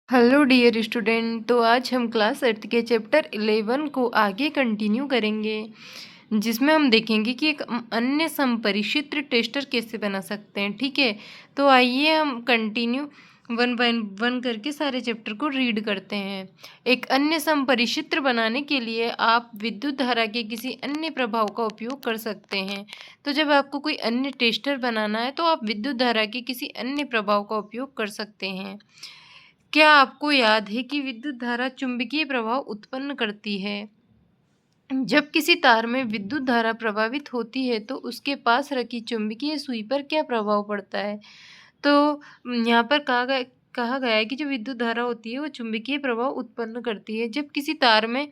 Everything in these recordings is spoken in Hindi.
Hello dear student. तो आज हम क्लास 8 के चैप्टर 11 को आगे कंटिन्यू करेंगे, जिसमें हम देखेंगे कि एक अन्य संपरिचित्र टेस्टर कैसे बना सकते हैं। ठीक है, तो आइए हम कंटिन्यू वन बाय वन करके सारे चैप्टर को रीड करते हैं। एक अन्य संपरिचित्र बनाने के लिए आप विद्युत धारा के किसी अन्य प्रभाव का उपयोग कर सकते हैं। तो जब आपको कोई अन्य टेस्टर बनाना है तो आप विद्युत धारा के किसी अन्य प्रभाव का उपयोग कर सकते हैं। क्या आपको याद है कि विद्युत धारा चुंबकीय प्रभाव उत्पन्न करती है? जब किसी तार में विद्युत धारा प्रवाहित होती है तो उसके पास रखी चुंबकीय सुई पर क्या प्रभाव पड़ता है? तो यहाँ पर कहा गया है कि जो विद्युत धारा होती है वो चुंबकीय प्रभाव उत्पन्न करती है। जब किसी तार में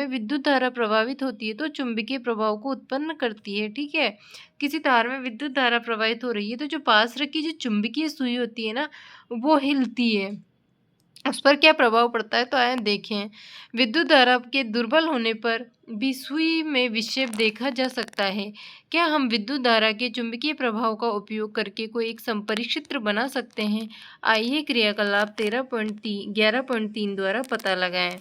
विद्युत धारा प्रवाहित होती है तो चुंबकीय प्रभाव को उत्पन्न करती है। ठीक है, किसी तार में विद्युत धारा प्रवाहित हो रही है तो जो पास रखी जो चुंबकीय सुई होती है ना, वो हिलती है। उस पर क्या प्रभाव पड़ता है? तो आइए देखें। विद्युत धारा के दुर्बल होने पर भी सुई में विक्षेप देखा जा सकता है। क्या हम विद्युत धारा के चुंबकीय प्रभाव का उपयोग करके कोई एक संपरिचित्र बना सकते हैं? आइए क्रियाकलाप 11.3 द्वारा पता लगाएं।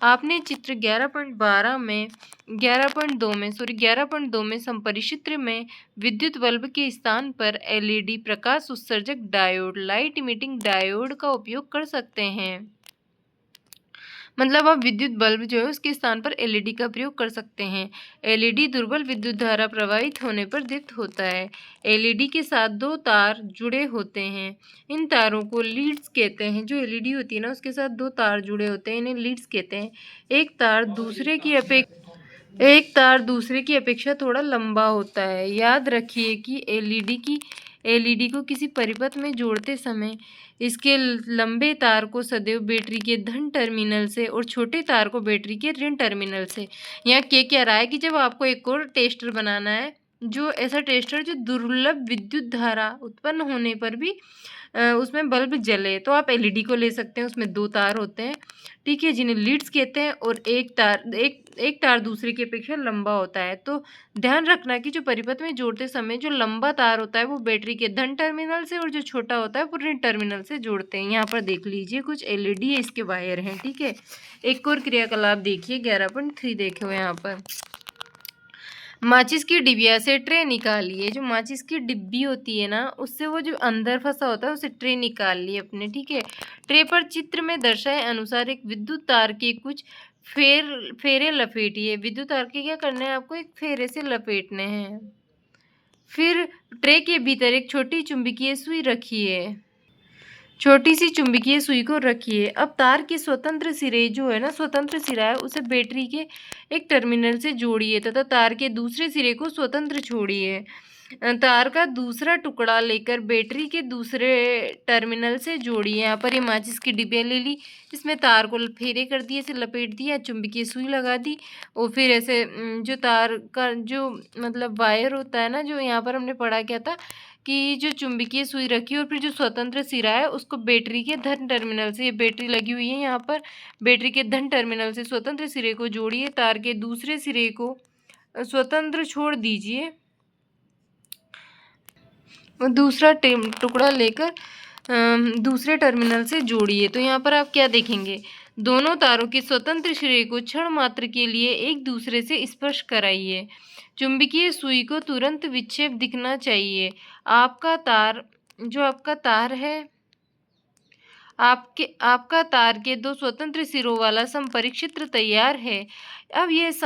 आपने चित्र 11.2 में संपरिचित्र में विद्युत बल्ब के स्थान पर एलईडी प्रकाश उत्सर्जक डायोड लाइट इमिटिंग डायोड का उपयोग कर सकते हैं। मतलब आप विद्युत बल्ब जो है उसके स्थान पर एलईडी का प्रयोग कर सकते हैं। एलईडी दुर्बल विद्युत धारा प्रवाहित होने पर दीप्त होता है। एलईडी के साथ दो तार जुड़े होते हैं, इन तारों को लीड्स कहते हैं। जो एलईडी होती है ना उसके साथ दो तार जुड़े होते हैं, इन्हें लीड्स कहते हैं। एक तार दूसरे की अपेक्षा थोड़ा लंबा होता है। याद रखिए कि एलईडी को किसी परिपथ में जोड़ते समय इसके लंबे तार को सदैव बैटरी के धन टर्मिनल से और छोटे तार को बैटरी के ऋण टर्मिनल से। यहाँ क्या रहा है कि जब आपको एक और टेस्टर बनाना है, जो ऐसा टेस्टर जो दुर्लभ विद्युत धारा उत्पन्न होने पर भी उसमें बल्ब जले, तो आप एलईडी को ले सकते हैं। उसमें दो तार होते हैं, ठीक है, जिन्हें लीड्स कहते हैं, और एक तार दूसरे की अपेक्षा लंबा होता है। तो ध्यान रखना कि जो परिपथ में जोड़ते समय जो लंबा तार होता है वो बैटरी के धन टर्मिनल से और जो छोटा होता है वो ऋण टर्मिनल से जोड़ते हैं। यहाँ पर देख लीजिए कुछ एलईडी है, इसके वायर हैं। ठीक है, एक और क्रियाकलाप देखिए 11.3 देखो। यहाँ पर माचिस की डिबिया से ट्रे निकालिए। जो माचिस की डिब्बी होती है ना, उससे वो जो अंदर फंसा होता है उसे ट्रे निकाल लिए अपने। ठीक है, ट्रे पर चित्र में दर्शाए अनुसार एक विद्युत तार के कुछ फेरे लपेटिए। विद्युत तार के क्या करने हैं आपको? एक फेरे से लपेटने हैं। फिर ट्रे के भीतर एक छोटी चुंबकीय सुई रखिए। छोटी सी चुंबकीय सुई को रखिए। अब तार के स्वतंत्र सिरे जो है ना, स्वतंत्र सिरा है, उसे बैटरी के एक टर्मिनल से जोड़िए तथा तार के दूसरे सिरे को स्वतंत्र छोड़िए। तार का दूसरा टुकड़ा लेकर बैटरी के दूसरे टर्मिनल से जोड़िए। यहाँ पर ये माचिस की डिबिया ले ली, इसमें तार को फेरे कर दिए, इसे लपेट दिया, चुंबकीय सुई लगा दी, और फिर ऐसे जो तार का जो मतलब वायर होता है ना, जो यहाँ पर हमने पढ़ा क्या था कि जो चुंबकीय सुई रखी और फिर जो स्वतंत्र सिरा है उसको बैटरी के धन टर्मिनल से, ये बैटरी लगी हुई है यहाँ पर, बैटरी के धन टर्मिनल से स्वतंत्र सिरे को जोड़िए। तार के दूसरे सिरे को स्वतंत्र छोड़ दीजिए और दूसरा टुकड़ा लेकर दूसरे टर्मिनल से जोड़िए। तो यहाँ पर आप क्या देखेंगे? दोनों तारों के स्वतंत्र सिरे को क्षण मात्र के लिए एक दूसरे से स्पर्श कराइए। चुंबकीय सुई को तुरंत विक्षेप दिखना चाहिए। आपका तार है, आपका तार के दो स्वतंत्र सिरों वाला संपरिचित्र तैयार है। अब इस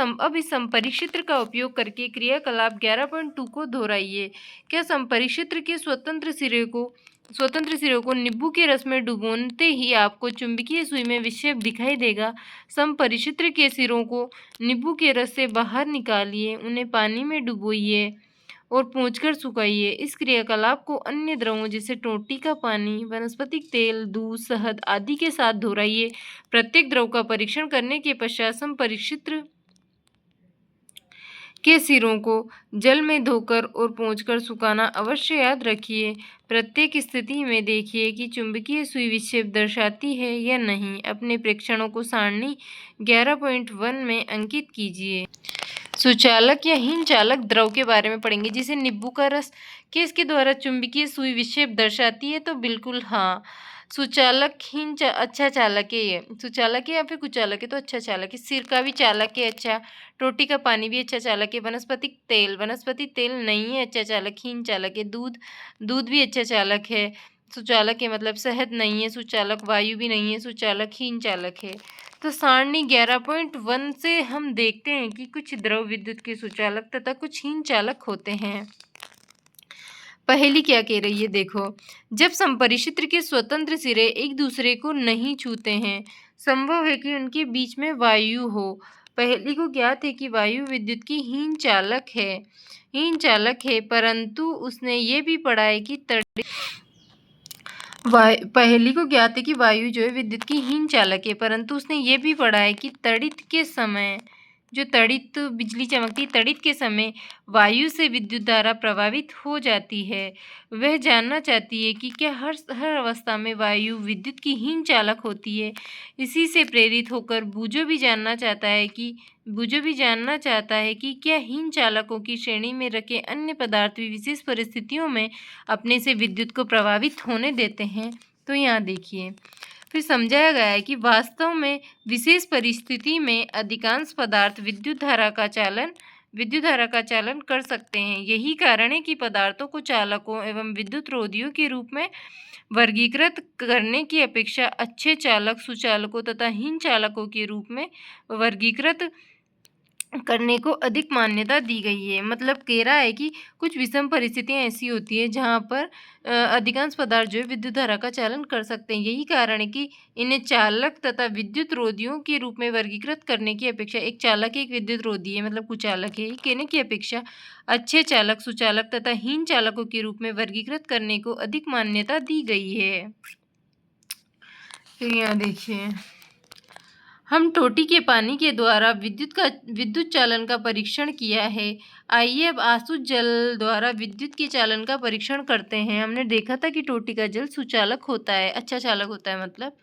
संपरिचित्र का उपयोग करके क्रियाकलाप 11.2 को दोहराइए। क्या संपरिचित्र के स्वतंत्र सिरों को नींबू के रस में डुबोते ही आपको चुंबकीय सुई में विक्षेप दिखाई देगा। संपरिचित्र के सिरों को नींबू के रस से बाहर निकालिए, उन्हें पानी में डुबोइए और पोंछकर सुखाइए। इस क्रियाकलाप को अन्य द्रवों जैसे टोंटी का पानी, वनस्पतिक तेल, दूध, शहद आदि के साथ दोहराइए। प्रत्येक द्रव का परीक्षण करने के पश्चात संपरिचित्र के सिरों को जल में धोकर और पोंछकर सुखाना अवश्य याद रखिए। प्रत्येक स्थिति में देखिए कि चुंबकीय सुई विक्षेप दर्शाती है या नहीं। अपने प्रेक्षणों को सारणी 11.1 में अंकित कीजिए। सुचालक या हीन चालक द्रव के बारे में पढ़ेंगे, जिसे नींबू का रस, कि इसके द्वारा चुंबकीय सुई विक्षेप दर्शाती है? तो बिल्कुल हाँ। सुचालकहीन अच्छा चालक है ये। सुचालक है या फिर कुचालक है तो अच्छा चालक है। सिरका भी चालक है अच्छा। रोटी का पानी भी अच्छा चालक है। वनस्पति तेल नहीं है अच्छा चालक, हीन चालक है। दूध भी अच्छा चालक है। सुचालक है मतलब शहद नहीं है सुचालक, वायु भी नहीं है सुचालक, हीन चालक है। तो सारणी 11.1 से हम देखते हैं कि कुछ द्रव विद्युत के सुचालक तथा कुछ हीन चालक होते हैं। पहेली क्या कह रही है देखो, जब संपरिक्षित्र के स्वतंत्र सिरे एक दूसरे को नहीं छूते हैं, संभव है कि उनके बीच में वायु हो। पहेली को ज्ञात है कि वायु विद्युत की हीन चालक है, परंतु उसने ये भी पढ़ा है कि पहेली को ज्ञात है कि वायु जो है विद्युत की हीन चालक है, परंतु उसने ये भी पढ़ा है कि तड़ित के समय जो तड़ित बिजली चमकती तड़ित के समय वायु से विद्युत धारा प्रभावित हो जाती है। वह जानना चाहती है कि क्या हर अवस्था में वायु विद्युत की हीन चालक होती है। इसी से प्रेरित होकर बूझो भी जानना चाहता है कि क्या हीन चालकों की श्रेणी में रखे अन्य पदार्थ भी विशेष परिस्थितियों में अपने से विद्युत को प्रभावित होने देते हैं। तो यहाँ देखिए फिर समझाया गया है कि वास्तव में विशेष परिस्थिति में अधिकांश पदार्थ विद्युत धारा का चालन कर सकते हैं। यही कारण है कि पदार्थों को चालकों एवं विद्युत रोधियों के रूप में वर्गीकृत करने की अपेक्षा अच्छे चालक, सुचालकों तथा हीन चालकों के रूप में वर्गीकृत करने को अधिक मान्यता दी गई है। मतलब कह रहा है कि कुछ विषम परिस्थितियां ऐसी होती है जहां पर अधिकांश पदार्थ जो है विद्युत धारा का चालन कर सकते हैं। यही कारण है कि इन्हें चालक तथा विद्युत रोधियों के रूप में वर्गीकृत करने की अपेक्षा, एक चालक एक विद्युत रोधी है मतलब कुचालक है, कहने की अपेक्षा अच्छे चालक, सुचालक तथा हीन चालकों के रूप में वर्गीकृत करने को अधिक मान्यता दी गई है। तो यहाँ देखिए, हम टोटी के पानी के द्वारा विद्युत चालन का परीक्षण किया है। आइए अब आसुत जल द्वारा विद्युत के चालन का परीक्षण करते हैं। हमने देखा था कि टोटी का जल सुचालक होता है, अच्छा चालक होता है। मतलब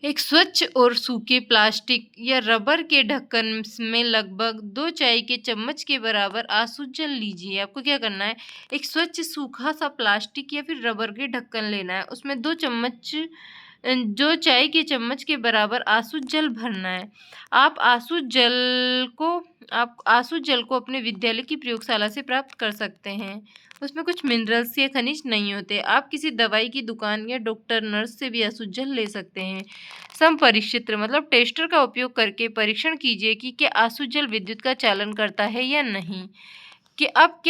एक स्वच्छ और सूखे प्लास्टिक या रबर के ढक्कन में लगभग 2 चाय के चम्मच के बराबर आसुत जल लीजिए। आपको क्या करना है, एक स्वच्छ सूखा सा प्लास्टिक या फिर रबर के ढक्कन लेना है, उसमें 2 चाय के चम्मच के बराबर आसुत जल भरना है। आप आसुत जल को अपने विद्यालय की प्रयोगशाला से प्राप्त कर सकते हैं। उसमें कुछ मिनरल्स या खनिज नहीं होते। आप किसी दवाई की दुकान या डॉक्टर, नर्स से भी आसुत जल ले सकते हैं। संपरिक्षित्र मतलब टेस्टर का उपयोग करके परीक्षण कीजिए कि क्या आसुत जल विद्युत का चालन करता है या नहीं। कि अब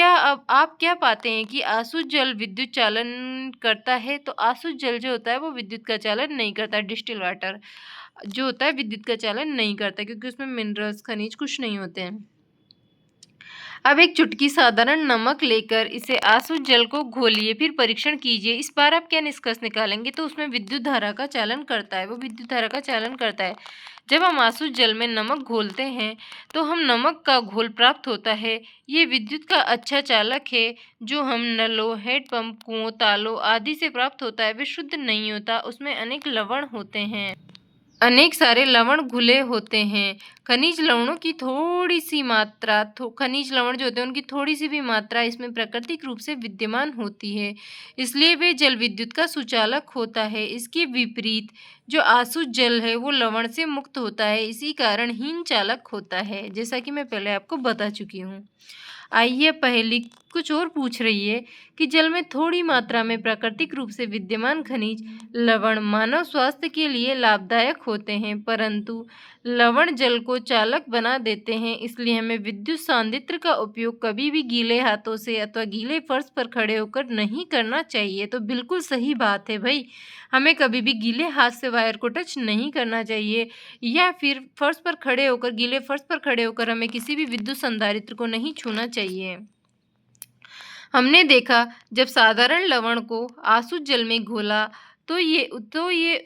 आप क्या पाते हैं कि आसुत जल विद्युत चालन करता है। तो आसुत जल जो होता है वो विद्युत का चालन नहीं करता। डिस्टिल वाटर जो होता है विद्युत का चालन नहीं करता, क्योंकि उसमें मिनरल्स, खनिज कुछ नहीं होते हैं। अब एक चुटकी साधारण नमक लेकर इसे आसुत जल को घोलिए, फिर परीक्षण कीजिए। इस बार आप क्या निष्कर्ष निकालेंगे, तो उसमें विद्युत धारा का चालन करता है, वो विद्युत धारा का चालन करता है। जब हम आसुत जल में नमक घोलते हैं तो हम नमक का घोल प्राप्त होता है। ये विद्युत का अच्छा चालक है। जो हम नलों, हैंडपंप, कुओं, तालों आदि से प्राप्त होता है वे शुद्ध नहीं होता, उसमें अनेक लवण होते हैं, अनेक सारे लवण घुले होते हैं। खनिज लवणों की थोड़ी सी मात्रा खनिज लवण जो होते हैं उनकी थोड़ी सी भी मात्रा इसमें प्राकृतिक रूप से विद्यमान होती है, इसलिए वे जल विद्युत का सुचालक होता है। इसके विपरीत जो आसुत जल है वो लवण से मुक्त होता है, इसी कारण हीन चालक होता है, जैसा कि मैं पहले आपको बता चुकी हूँ। आइए पहेली कुछ और पूछ रही है कि जल में थोड़ी मात्रा में प्राकृतिक रूप से विद्यमान खनिज लवण मानव स्वास्थ्य के लिए लाभदायक होते हैं, परंतु लवण जल को चालक बना देते हैं। इसलिए हमें विद्युत सांद्रित्र का उपयोग कभी भी गीले हाथों से अथवा गीले फर्श पर खड़े होकर नहीं करना चाहिए। तो बिल्कुल सही बात है भाई, हमें कभी भी गीले हाथ से वायर को टच नहीं करना चाहिए, या फिर गीले फर्श पर खड़े होकर हमें किसी भी विद्युत संधारित्र को नहीं छूना चाहिए। हमने देखा जब साधारण लवण को आसुत जल में घोला तो ये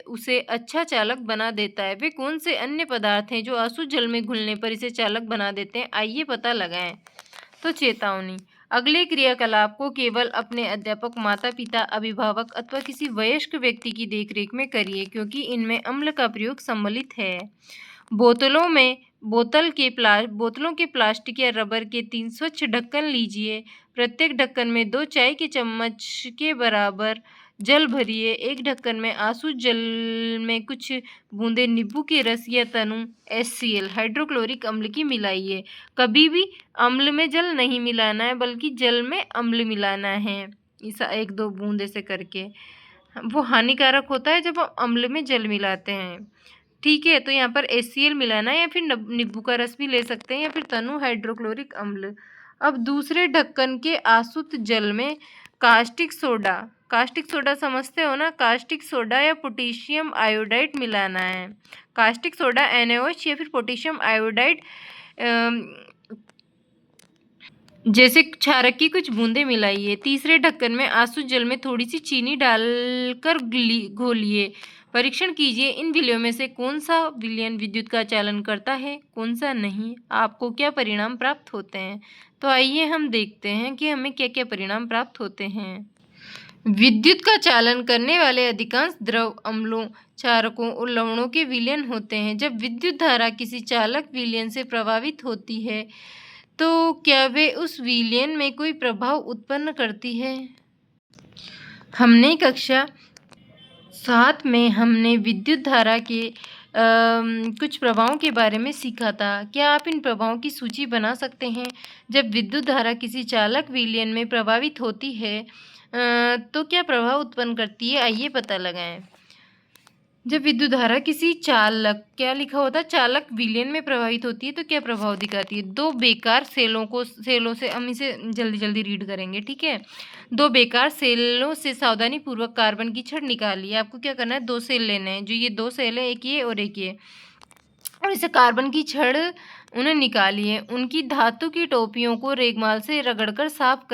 उसे अच्छा चालक बना देता है। वे कौन से अन्य पदार्थ हैं जो आसुत जल में घुलने पर इसे चालक बना देते हैं, आइए पता लगाएं। तो चेतावनी, अगले क्रियाकलाप को केवल अपने अध्यापक, माता पिता, अभिभावक अथवा किसी वयस्क व्यक्ति की देखरेख में करिए, क्योंकि इनमें अम्ल का प्रयोग सम्मिलित है। बोतलों के प्लास्टिक या रबर के 3 स्वच्छ ढक्कन लीजिए। प्रत्येक ढक्कन में 2 चाय के चम्मच के बराबर जल भरिए। एक ढक्कन में आसू जल में कुछ बूंदे नींबू के रस या तनु HCl हाइड्रोक्लोरिक अम्ल की मिलाइए। कभी भी अम्ल में जल नहीं मिलाना है, बल्कि जल में अम्ल मिलाना है। इस 1-2 बूंद ऐसे करके। वो हानिकारक होता है जब हम अम्ल में जल मिलाते हैं। ठीक है, तो यहाँ पर HCl मिलाना है, या फिर नींबू का रस भी ले सकते हैं, या फिर तनु हाइड्रोक्लोरिक अम्ल। अब दूसरे ढक्कन के आसुत जल में कास्टिक सोडा समझते हो ना, कास्टिक सोडा या पोटेशियम आयोडाइड मिलाना है। कास्टिक सोडा NaOH या फिर पोटेशियम आयोडाइड जैसे क्षारक की कुछ बूंदें मिलाइए। तीसरे ढक्कन में आसू जल में थोड़ी सी चीनी डालकर घोलिए। परीक्षण कीजिए इन विलयों में से कौन सा विलयन विद्युत का चालन करता है, कौन सा नहीं। आपको क्या परिणाम प्राप्त होते हैं। तो आइए हम देखते हैं कि हमें क्या क्या परिणाम प्राप्त होते हैं। विद्युत का चालन करने वाले अधिकांश द्रव अम्लों, क्षारकों और लवणों के विलयन होते हैं। जब विद्युत धारा किसी चालक विलयन से प्रभावित होती है, तो क्या वे उस विलयन में कोई प्रभाव उत्पन्न करती है। हमने कक्षा 7 में हमने विद्युत धारा के कुछ प्रभावों के बारे में सीखा था। क्या आप इन प्रभावों की सूची बना सकते हैं। जब विद्युत धारा किसी चालक विलयन में प्रभावित होती है, तो क्या प्रभाव उत्पन्न करती है, आइए पता लगाएं। जब विद्युत धारा किसी चालक, क्या लिखा होता है, चालक विलयन में प्रभावित होती है, तो क्या प्रभाव दिखाती है। 2 बेकार सेलों से हम इसे जल्दी जल्दी रीड करेंगे। ठीक है, 2 बेकार सेलों से सावधानी पूर्वक कार्बन की छड़ निकालिए। आपको क्या करना है, 2 सेल लेने हैं। जो ये 2 सेल है, एक ये और एक ये, और इसे कार्बन की छड़ उन्हें निकालिए। उनकी धातु की टोपियों को रेगमाल से रगड़कर साफ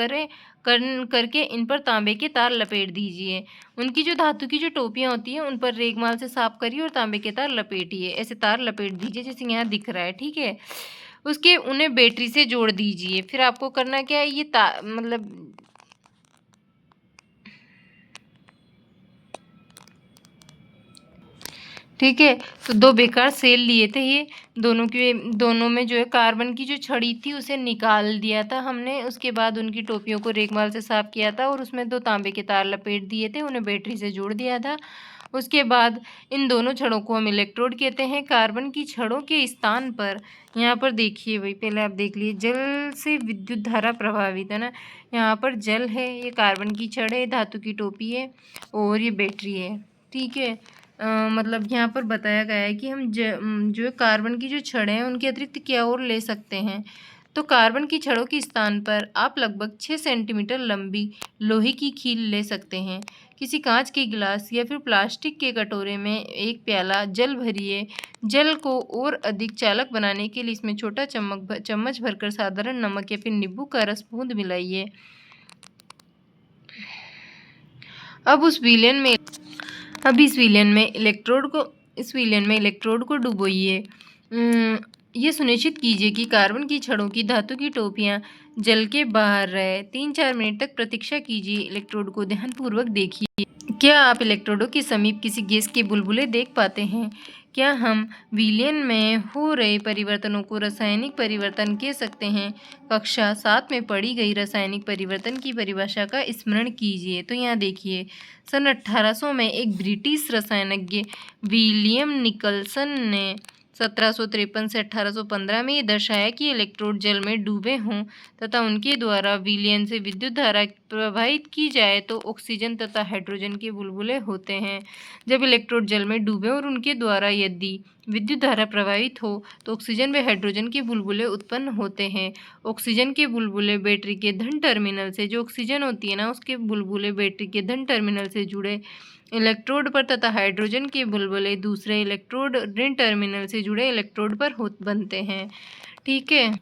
करके इन पर तांबे के तार लपेट दीजिए। उनकी जो धातु की जो टोपियां होती हैं, उन पर रेगमाल से साफ करिए और तांबे के तार लपेटिए। ऐसे तार लपेट दीजिए जैसे यहाँ दिख रहा है। ठीक है, उसके उन्हें बैटरी से जोड़ दीजिए। फिर आपको करना क्या है, ये मतलब ठीक है, तो 2 बेकार सेल लिए थे ये, दोनों में जो है कार्बन की जो छड़ी थी उसे निकाल दिया था हमने। उसके बाद उनकी टोपियों को रेगमाल से साफ किया था और उसमें 2 तांबे के तार लपेट दिए थे, उन्हें बैटरी से जोड़ दिया था। उसके बाद इन दोनों छड़ों को हम इलेक्ट्रोड कहते हैं। कार्बन की छड़ों के स्थान पर यहाँ पर देखिए भाई, पहले आप देख लिए, जल से विद्युत धारा प्रभावित है ना। यहाँ पर जल है, ये कार्बन की छड़ है, धातु की टोपी है और ये बैटरी है। ठीक है, मतलब यहाँ पर बताया गया है कि हम जो कार्बन की जो छड़ें हैं उनके अतिरिक्त क्या और ले सकते हैं। तो कार्बन की छड़ों के स्थान पर आप लगभग 6 सेंटीमीटर लंबी लोहे की कील ले सकते हैं। किसी कांच के गिलास या फिर प्लास्टिक के कटोरे में एक प्याला जल भरिए। जल को और अधिक चालक बनाने के लिए इसमें छोटा चम्मच भरकर साधारण नमक या फिर नींबू का रस बूंद मिलाइए। अब इस विलयन में इलेक्ट्रोड को डुबोइए। ये सुनिश्चित कीजिए कि कार्बन की छड़ों की धातु की टोपियां जल के बाहर रहे। 3-4 मिनट तक प्रतीक्षा कीजिए। इलेक्ट्रोड को ध्यानपूर्वक देखिए। क्या आप इलेक्ट्रोडों के समीप किसी गैस के बुलबुले देख पाते हैं। क्या हम विलयन में हो रहे परिवर्तनों को रासायनिक परिवर्तन कह सकते हैं। कक्षा 7 में पढ़ी गई रासायनिक परिवर्तन की परिभाषा का स्मरण कीजिए। तो यहाँ देखिए, सन 1800 में एक ब्रिटिश रसायनज्ञ विलियम निकलसन ने 1753 से 1815 में ये दर्शाया कि इलेक्ट्रोड जल में डूबे हों तथा उनके द्वारा विलयन से विद्युत धारा प्रवाहित की जाए तो ऑक्सीजन तथा हाइड्रोजन के बुलबुले होते हैं। जब इलेक्ट्रोड जल में डूबे और उनके द्वारा यदि विद्युत धारा प्रवाहित हो तो ऑक्सीजन व हाइड्रोजन के बुलबुले उत्पन्न होते हैं। ऑक्सीजन के बुलबुले बैटरी के धन टर्मिनल से, जो ऑक्सीजन होती है ना, उसके बुलबुले बैटरी के धन टर्मिनल से जुड़े इलेक्ट्रोड पर तथा हाइड्रोजन के बुलबुले दूसरे इलेक्ट्रोड ऋण टर्मिनल से जुड़े इलेक्ट्रोड पर बनते हैं। ठीक है,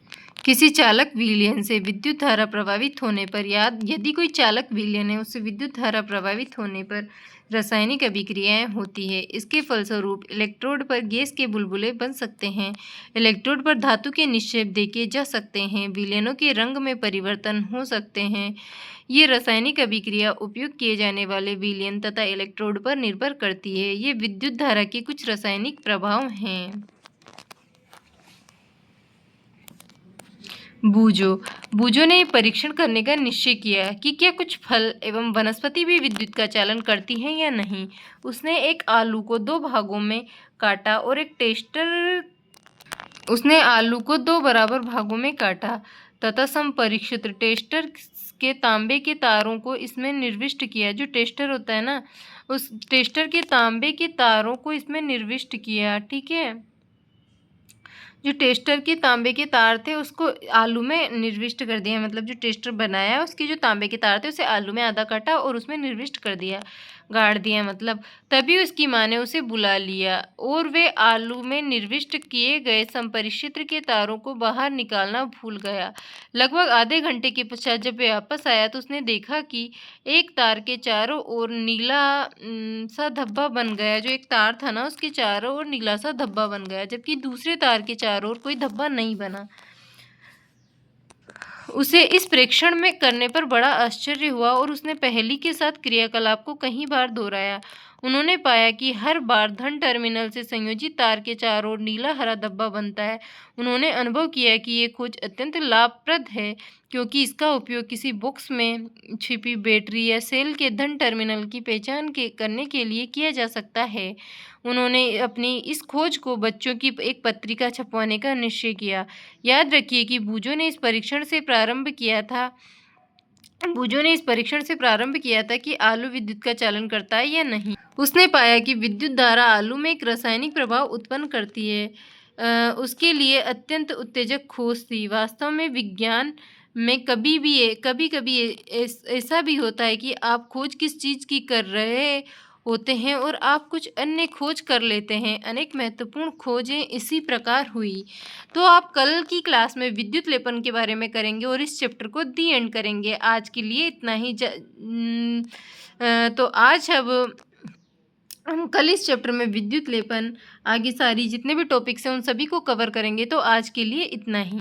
किसी चालक विलयन से विद्युत धारा प्रभावित होने पर, यदि कोई चालक विलयन है उससे विद्युत धारा प्रभावित होने पर रासायनिक अभिक्रियाएं होती है। इसके फलस्वरूप इलेक्ट्रोड पर गैस के बुलबुले बन सकते हैं। इलेक्ट्रोड पर धातु के निक्षेप देखे जा सकते हैं। विलयनों के रंग में परिवर्तन हो सकते हैं। ये रासायनिक अभिक्रिया उपयोग किए जाने वाले विलयन तथा इलेक्ट्रोड पर निर्भर करती है। ये विद्युत धारा के कुछ रासायनिक प्रभाव हैं। बूजो बूजो ने परीक्षण करने का निश्चय किया कि क्या कुछ फल एवं वनस्पति भी विद्युत का चालन करती हैं या नहीं। उसने एक आलू को दो भागों में काटा और एक टेस्टर उसने आलू को दो बराबर भागों में काटा तथा संपरीक्षित टेस्टर के तांबे के तारों को इसमें निर्विष्ट किया। जो टेस्टर होता है ना, उस टेस्टर के तांबे के तारों को इसमें निर्विष्ट किया। ठीक है, जो टेस्टर के तांबे के तार थे उसको आलू में निर्विष्ट कर दिया, मतलब जो टेस्टर बनाया उसके जो तांबे के तार थे उसे आलू में आधा काटा और उसमें निर्विष्ट कर दिया, गाड़ दिया मतलब। तभी उसकी माँ ने उसे बुला लिया और वे आलू में निर्विष्ट किए गए संपरिक्षित्र के तारों को बाहर निकालना भूल गया। लगभग आधे घंटे के पश्चात जब वे वापस आया तो उसने देखा कि एक तार के चारों ओर नीला सा धब्बा बन गया। जो एक तार था ना उसके चारों ओर नीला सा धब्बा बन गया, जबकि दूसरे तार के चारों ओर कोई धब्बा नहीं बना। उसे इस प्रेक्षण में करने पर बड़ा आश्चर्य हुआ और उसने पहेली के साथ क्रियाकलाप को कई बार दोहराया। उन्होंने पाया कि हर बार धन टर्मिनल से संयोजित तार के चारों ओर नीला हरा धब्बा बनता है। उन्होंने अनुभव किया कि ये खोज अत्यंत लाभप्रद है क्योंकि इसका उपयोग किसी बॉक्स में छिपी बैटरी या सेल के धन टर्मिनल की पहचान करने के लिए किया जा सकता है। उन्होंने अपनी इस खोज को बच्चों की एक पत्रिका छपवाने का निश्चय किया। याद रखिए कि बूजो ने इस परीक्षण से प्रारंभ किया था कि आलू विद्युत का चालन करता है या नहीं। उसने पाया कि विद्युत धारा आलू में एक रासायनिक प्रभाव उत्पन्न करती है। उसके लिए अत्यंत उत्तेजक खोज थी। वास्तव में विज्ञान में कभी कभी ऐसा भी होता है कि आप खोज किस चीज़ की कर रहे होते हैं और आप कुछ अन्य खोज कर लेते हैं। अनेक महत्वपूर्ण खोजें इसी प्रकार हुई। तो आप कल की क्लास में विद्युत लेपन के बारे में करेंगे और इस चैप्टर को दी एंड करेंगे। आज के लिए इतना ही। तो आज अब हम कल इस चैप्टर में विद्युत लेपन, आगे सारी जितने भी टॉपिक्स हैं उन सभी को कवर करेंगे। तो आज के लिए इतना ही।